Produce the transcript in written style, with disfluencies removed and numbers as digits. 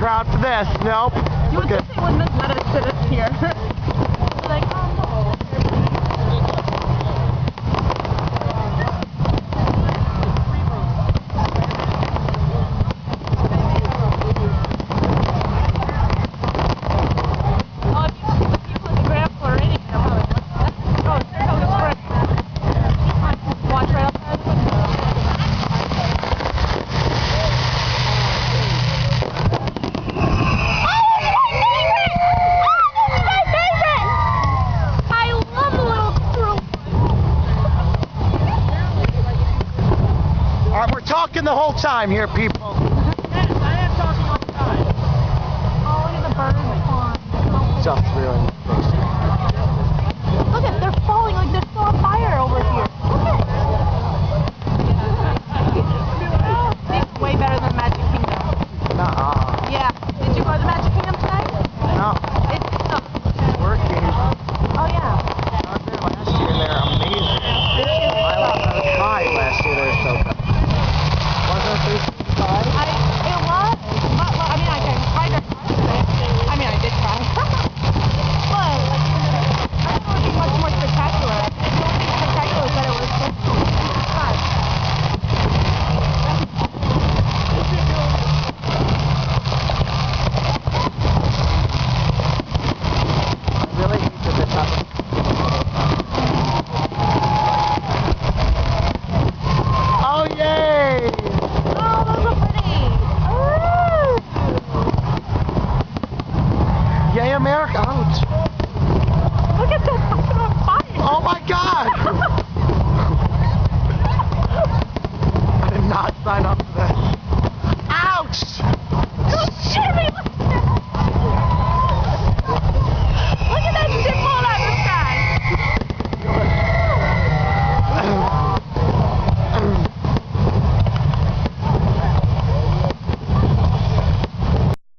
crowd for this. Nope. You would think they wouldn't have let us sit up here. Like, oh no. We're talking the whole time here, people. Yes, I am talking all the time. Oh, look at the birds. Stuff's really